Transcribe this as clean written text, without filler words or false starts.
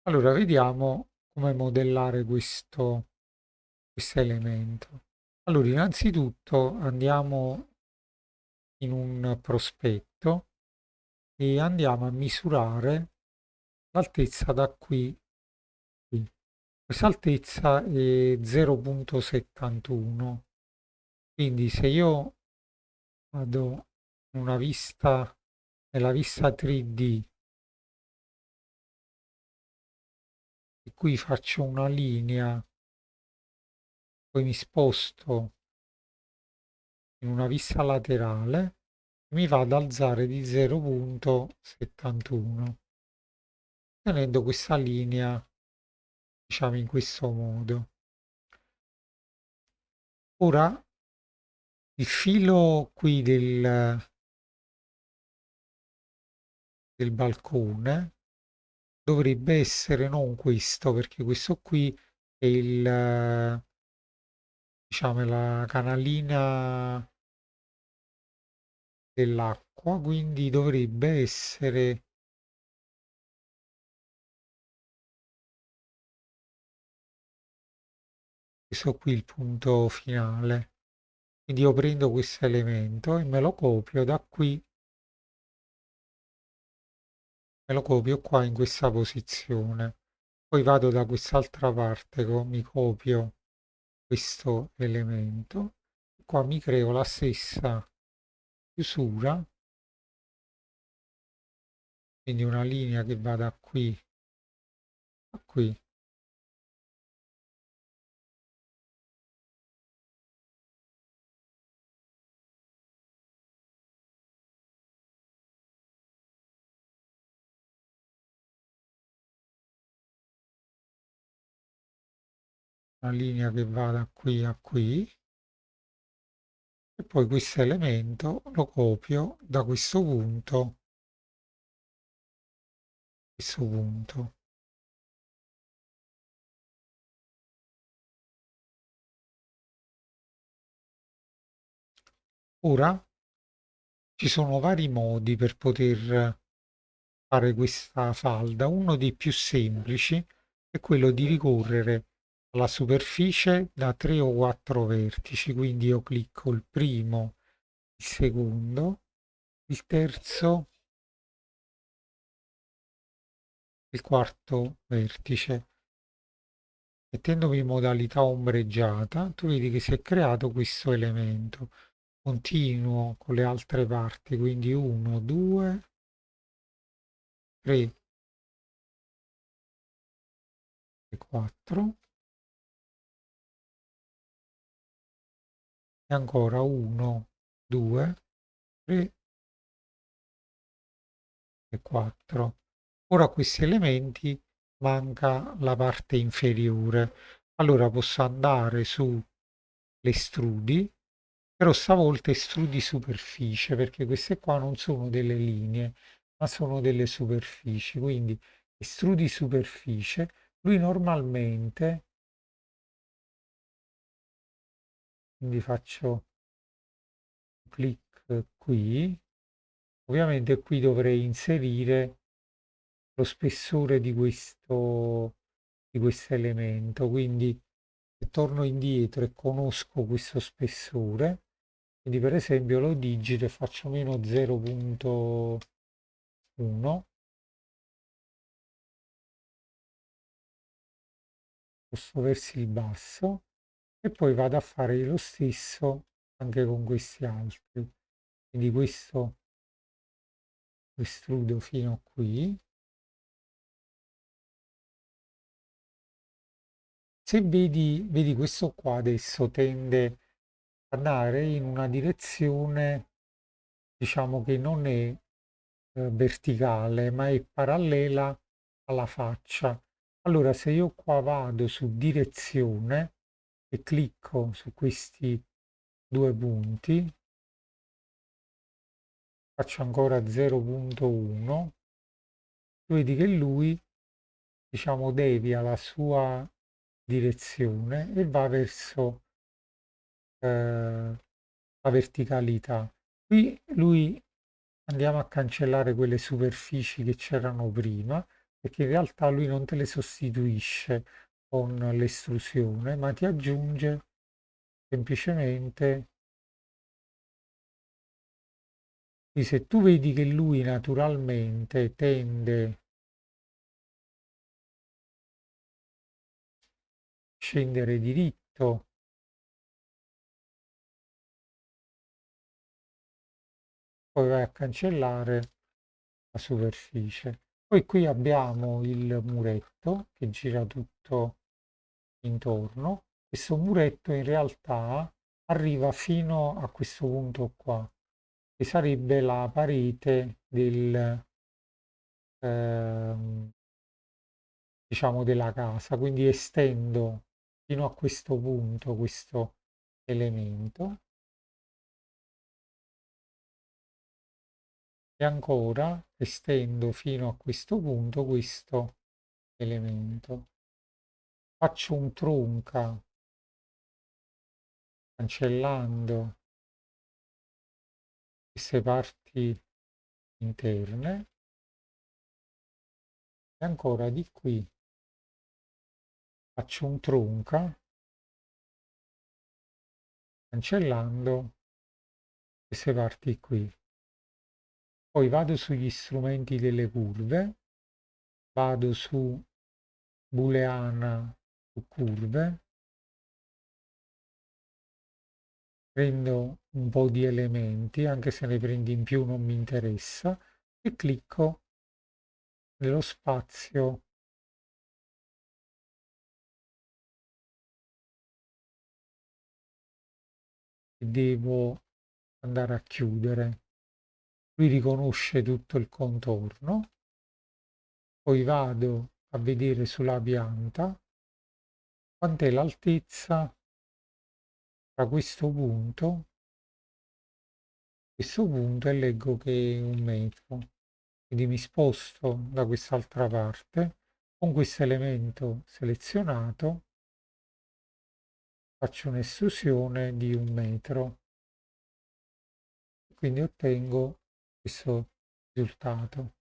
Allora, vediamo come modellare questo elemento. Allora, innanzitutto andiamo in un prospetto e andiamo a misurare l'altezza da qui a qui. Questa altezza è 0,71. Quindi se io vado in una vista, nella vista 3D e qui faccio una linea, poi mi sposto in una vista laterale, mi va ad alzare di 0,71, tenendo questa linea, diciamo, in questo modo. Ora il filo qui del balcone dovrebbe essere non questo, perché questo qui è diciamo, la canalina dell'acqua, quindi dovrebbe essere questo qui il punto finale. Quindi io prendo questo elemento e me lo copio da qui, me lo copio qua in questa posizione. Poi vado da quest'altra parte, mi copio questo elemento. Qua mi creo la stessa chiusura, quindi una linea che va da qui a qui. Una linea che va da qui a qui. E poi questo elemento lo copio da questo punto a questo punto. Ora ci sono vari modi per poter fare questa falda. Uno dei più semplici è quello di ricorrere alla superficie da 3 o 4 vertici, quindi io clicco il primo, il secondo, il terzo, il quarto vertice. Mettendomi in modalità ombreggiata, tu vedi che si è creato questo elemento. Continuo con le altre parti, quindi 1, 2, 3 e 4 e ancora 1, 2, 3 e 4. Ora a questi elementi manca la parte inferiore. Allora posso andare su estrudi, però stavolta estrudi superficie, perché queste qua non sono delle linee, ma sono delle superfici. Quindi estrudi superficie, lui normalmente, quindi faccio clic qui, ovviamente qui dovrei inserire lo spessore di questo elemento, quindi se torno indietro e conosco questo spessore, quindi per esempio lo digito e faccio meno 0,1, sposto verso il basso e poi vado a fare lo stesso anche con questi altri. Quindi questo lo estrudo fino a qui. Se vedi questo qua adesso tende ad andare in una direzione, diciamo che non è verticale, ma è parallela alla faccia. Allora, se io qua vado su direzione e clicco su questi due punti, faccio ancora 0,1, vedi che lui, diciamo, devia la sua direzione e va verso la verticalità. Qui lui andiamo a cancellare quelle superfici che c'erano prima, perché in realtà lui non te le sostituisce con l'estrusione, ma ti aggiunge semplicemente, quindi se tu vedi che lui naturalmente tende a scendere diritto, poi vai a cancellare la superficie. Poi qui abbiamo il muretto che gira tutto intorno. Questo muretto in realtà arriva fino a questo punto qua, che sarebbe la parete ehm, diciamo della casa. Quindi estendo fino a questo punto questo elemento e ancora estendo fino a questo punto questo elemento. Faccio un trunca cancellando queste parti interne e ancora di qui faccio un trunca cancellando queste parti qui. Poi vado sugli strumenti delle curve, vado su booleana su curve, prendo un po' di elementi, anche se ne prendi in più non mi interessa, e clicco nello spazio che devo andare a chiudere. Lui riconosce tutto il contorno, poi vado a vedere sulla pianta quant'è l'altezza tra questo punto e leggo che è 1 metro. Quindi mi sposto da quest'altra parte, con questo elemento selezionato faccio un'estrusione di 1 metro, quindi ottengo questo risultato.